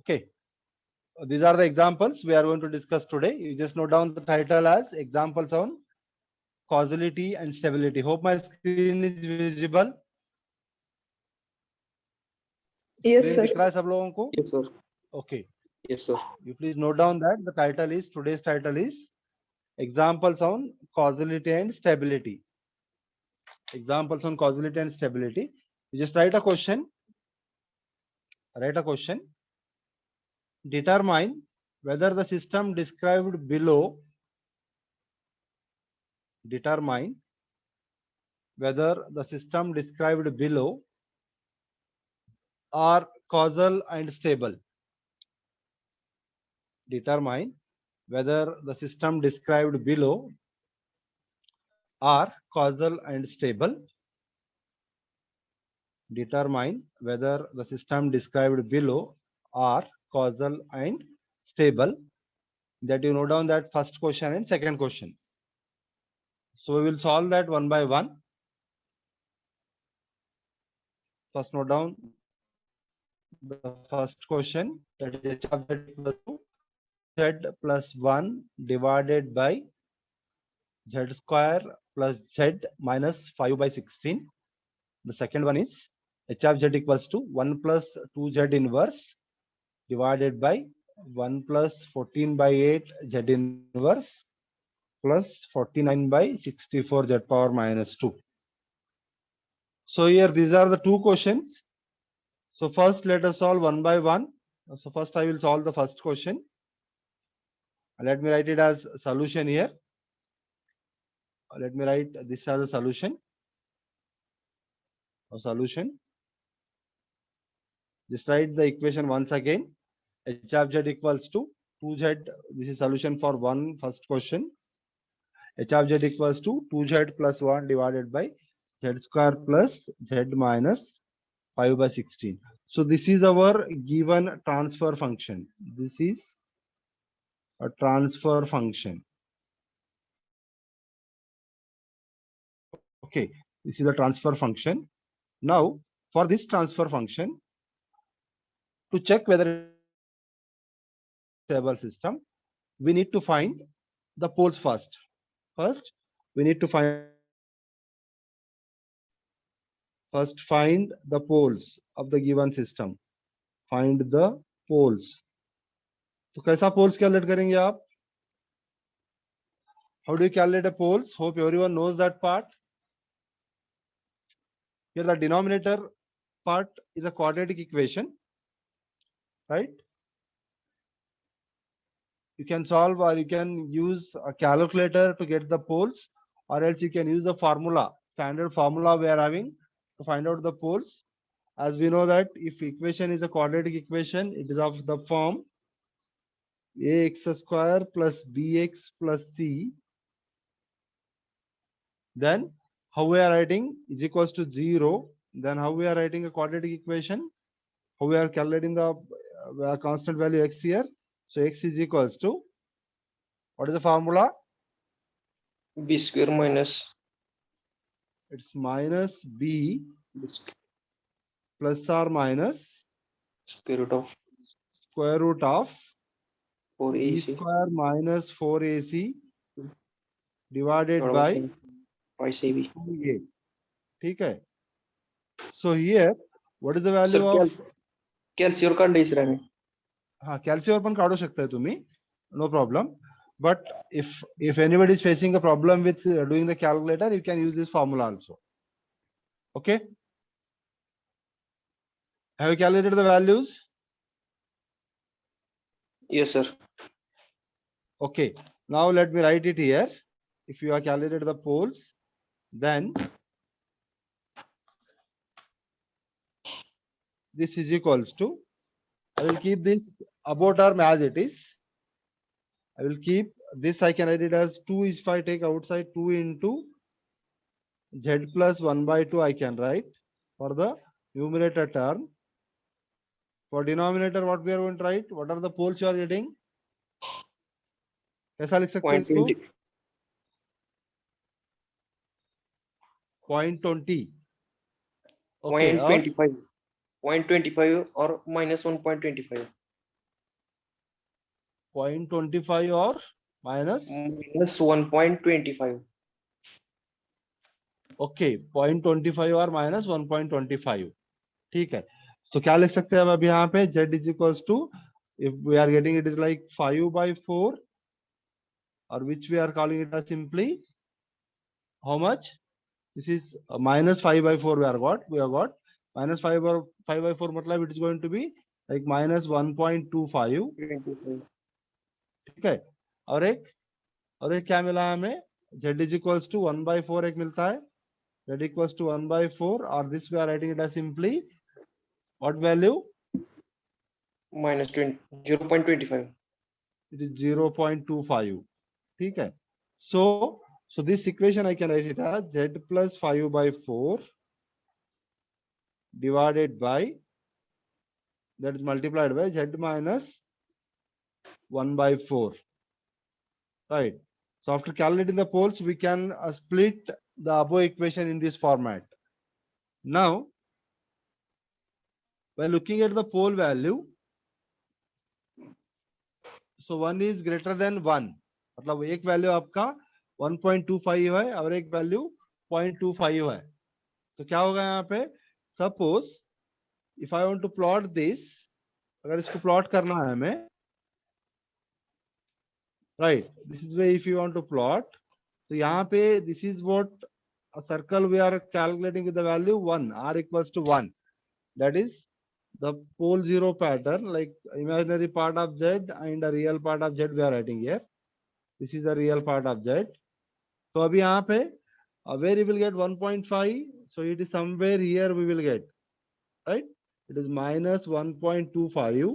Okay, these are the examples we are going to discuss today. You just note down the title as examples on causality and stability. Hope my screen is visible. Yes, Screen sir. दिख रहा है सब लोगों को? Yes, sir. Okay. Yes, sir. You please note down that the title is, today's title is examples on causality and stability. Examples on causality and stability. You just write a question. Determine whether the system described below are causal and stable. Determine whether the system described below are causal and stable. Determine whether the system described below are causal and stable. That you note down that first question and second question. So we will solve that one by one. First note down the first question, that is h of z equals to z plus 1 divided by z square plus z minus 5 by 16. The second one is h of z equals to 1 plus 2z inverse divided by 1 plus 14 by 8 z inverse plus 49 by 64 z power minus 2. So here these are the two questions. So first let us solve one by one. So first I will solve the first question. Let me write it as solution here. Let me write this as a solution. Just write the equation once again. H of z equals to 2z. This is solution for first question. H of z equals to 2z plus 1 divided by z square plus z minus 5 by 16. So this is our given transfer function. This is a transfer function. Okay, this is a transfer function. Now, for this transfer function, to check whether it's a stable system, we need to find the poles first. First, we need to find the poles of the given system. Find the poles. तो कैसा poles calculate करेंगे आप? How do you calculate a poles? Hope everyone knows that part. Here the denominator part is a quadratic equation, right? You can solve or you can use a calculator to get the poles, or else you can use a formula, standard formula we are having to find out the poles. As we know that if equation is a quadratic equation, it is of the form ax square plus bx plus c. Then how we are writing is equals to 0. Then how we are writing a quadratic equation? How we are calculating the constant value x here? So x is equals to, what is the formula? B square minus. It's minus b This plus or minus square root of square root of 4 b AC square minus 4ac divided by 5 CB. 2a. ठीक है? So here, what is the value Sir, of? calcium का days रहे हैं. हाँ, calcium पण काढू शकताय तुम्ही, no problem. But if anybody is facing a problem with doing the calculator, you can use this formula also. Okay? Have you calculated the values? Yes, sir. Okay. Now let me write it here. If you have calculated the poles, then this is equals to, I will keep this above term as it is. I will keep this, I can write it as 2 if I take outside 2 into z plus 1 by 2 I can write for the numerator term. For denominator, what we are going to write? What are the poles you are getting? कैसा लिख सकते हैं इसको? 0.20. Okay, 0.25 or minus 1.25. 0.25 और minus minus 1.25. Okay 0.25 और minus 1.25 ठीक है। तो क्या लिख सकते हैं अब यहाँ पे z is equals to if we are getting it is like 5/4 और which we are calling it simply how much this is -5/4 we have got -5/4 मतलब it is going to be like -1.25 25. ठीक है। और एक क्या मिला हमें z इज इक्वल्स टू 1/4 एक मिलता है z इक्वल्स टू 1/4 और this we are writing it simply what value Minus 0.25. it is 0.25 ठीक है। So this equation I can write it as z plus 5/4 divided by that is multiplied by z minus 1/4 right. So after calculating the poles we can split the above equation in this format. Now by looking at the pole value, so one is greater than 1 मतलब एक value आपका 1.25 है और एक value 0.25 है। तो क्या होगा यहाँ पे suppose if I want to plot this अगर इसको प्लॉट करना है हमें right this is way if you want to plot तो यहाँ पे this is what a circle we are calculating with the value 1 r equals to 1 that is the pole zero pattern like imaginary part of z and a real part of z we are writing here this is the real part of z तो अभी यहाँ पे where you will get 1.5 so it is somewhere here we will get right it is minus 1.25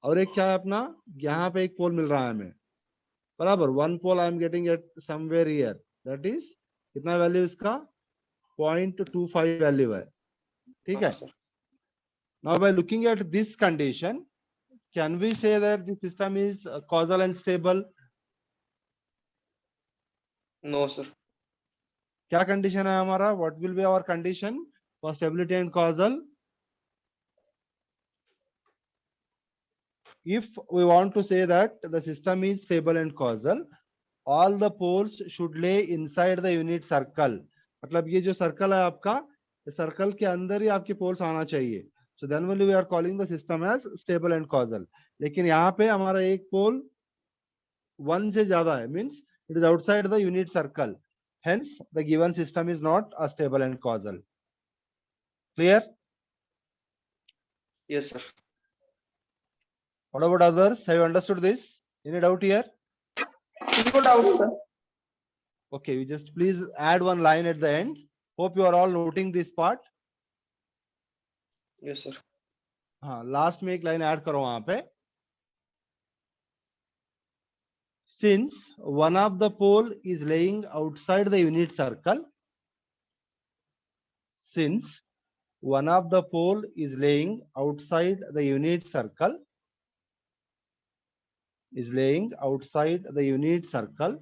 और एक क्या है अपना यहाँ पे एक पोल मिल रहा है हमें बराबर one pole I am getting at somewhere here that is कितना वैल्यू इसका 0.25 वैल्यू है ठीक है। Sir. Now by looking at this condition can we say that the system is causal and stable No, sir. क्या condition है हमारा what will be our condition for stability and causal if we want to say that the system is stable and causal all the poles should lay inside the unit circle मतलब ये जो circle है आपका circle के अंदर ही आपके poles आना चाहिए so then only we are calling the system as stable and causal लेकिन यहाँ पे हमारा एक पोल 1 से ज्यादा है means it is outside the unit circle hence the given system is not a stable and causal clear Yes, sir. what about others have you understood this any doubt here No doubt, sir. okay you just please add one line at the end hope you are all noting this part Yes, sir. हाँ last में एक line add करो वहां पे since one of the pole is laying outside the unit circle since one of the pole is laying outside the unit circle is laying outside the unit circle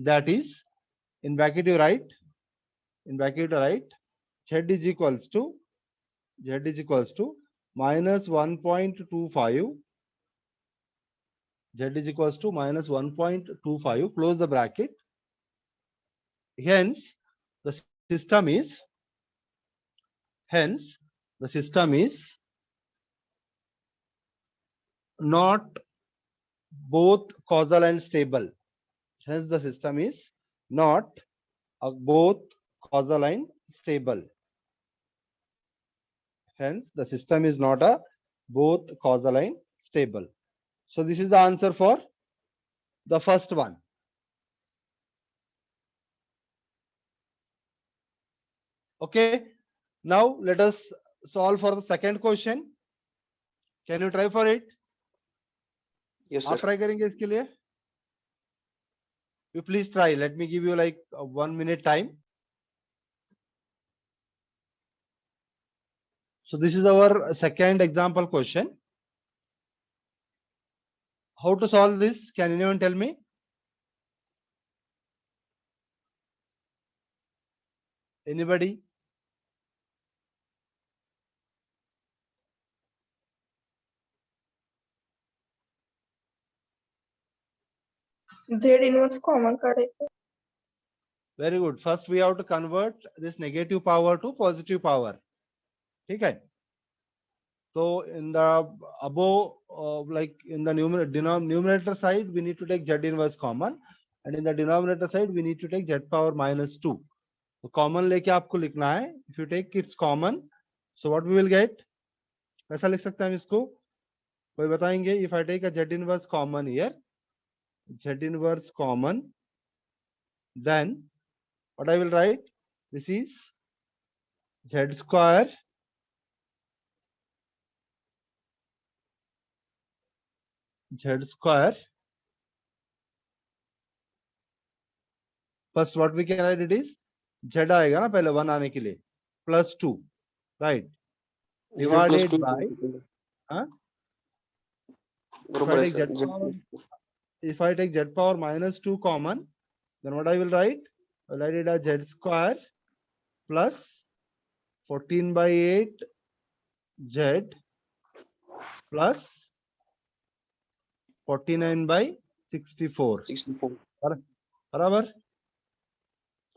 that is in bracket you write z is equals to minus 1.25 z is equals to minus 1.25 close the bracket hence the system is not both causal and stable hence the system is not both causal and stable hence the system is not a both causal and stable so this is the answer for the first one okay now let us solve for the second question can you try for it Yes, आप sir. Try करेंगे इसके लिए you please try let me give you like 1 minute time so this is our second example question how to solve this can anyone tell me anybody Z inverse common काढायचं. Very good. First we have to convert this negative power to positive power. ठीक है. So in the above, like in the numerator side, we need to take Z inverse common, and in the denominator side, we need to take Z power minus 2. तो common लेके आपको लिखना है. If you take it's common, so what we will get, कैसा लिख सकते हैं हम इसको, कोई बताएंगे? If I take a z inverse common here, z inverse common, then what I will write, this is z square first what we can write, it is z आएगा ना पहले 1 आने के लिए, plus 2, right, divided by, if I take z power minus 2 common, then what I will write? I will write it as z square plus 14 by 8 z plus 49 by 64. 64. बराबर.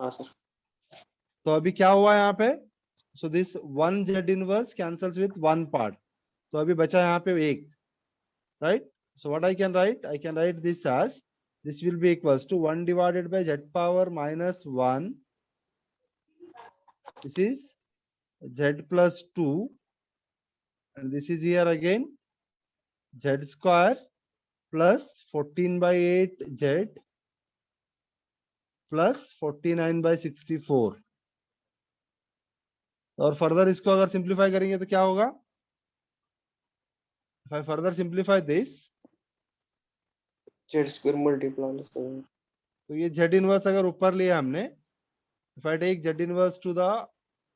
हाँ sir. तो अभी क्या हुआ यहाँ पे? So this one z inverse cancels with one part. तो अभी बचा यहाँ पे 1, right? So what I can write? I can write this as, this will be equals to 1 divided by z power minus 1. This is z plus 2, and this is here again z square plus 14 by 8 z plus 49 by 64. और further इसको अगर simplify करेंगे तो क्या होगा? If I further simplify this, Z square multiply. तो ये z inverse अगर ऊपर लिया हमने, if I take z inverse to the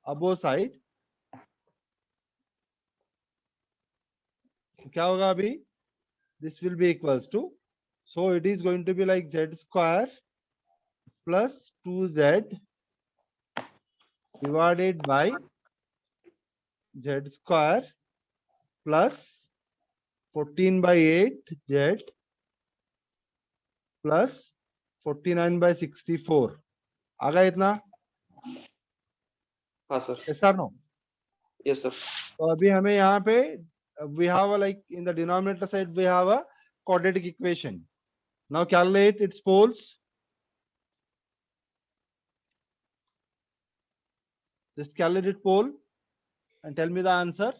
above side, तो क्या होगा अभी? This will be equals to, so it is going to be like z square plus 2z divided by z square plus 14 by 8 z plus 49 by 64. आ गया इतना? हाँ sir. Yes or no? Yes sir. तो अभी हमें यहाँ पे we have a, like in the denominator side we have a quadratic equation. Now calculate its poles. Just calculate pole and tell me the answer.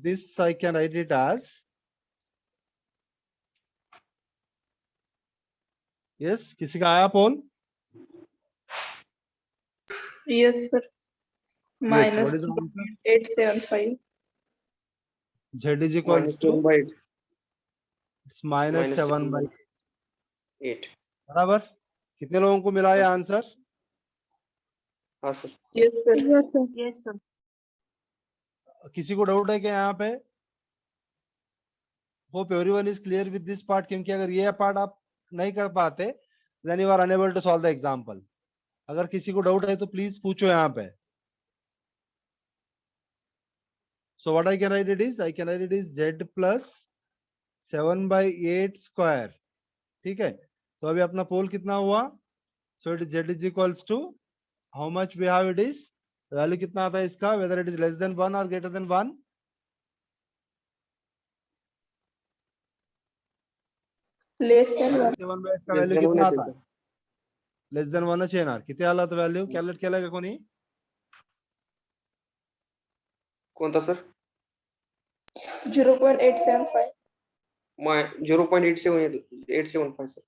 This I can write it as, yes, किसी का आया पोल? Yes sir. Yes, Minus what is the answer? 875. Z is equals Minus 7 to, by 8. it's minus 7 by 8. बराबर. कितने लोगों को मिला ये answer? हाँ sir. Yes sir. Yes, sir. Yes, sir. किसी को डाउट है क्या यहाँ पे? Hope everyone is clear with this part, क्योंकि अगर ये पार्ट आप नहीं कर पाते, then you are unable to solve the example. अगर किसी को डाउट है तो प्लीज पूछो यहाँ पे. So what I can write it is, I can write it is z plus 7 by 8 square. ठीक है. तो अभी अपना पोल कितना हुआ? So it is z is equals to how much we have, it is value कितना आता है इसका, whether it is less than 1 or greater than 1. Less than 1. 7 by 8 का वैल्यू कितना आता है? लेस देन 1 अच्छे ना, किती आला तो वैल्यू कॅल्क्युलेट केलाय का कोणी? कोणता सर? 0.875. 0.875 सर.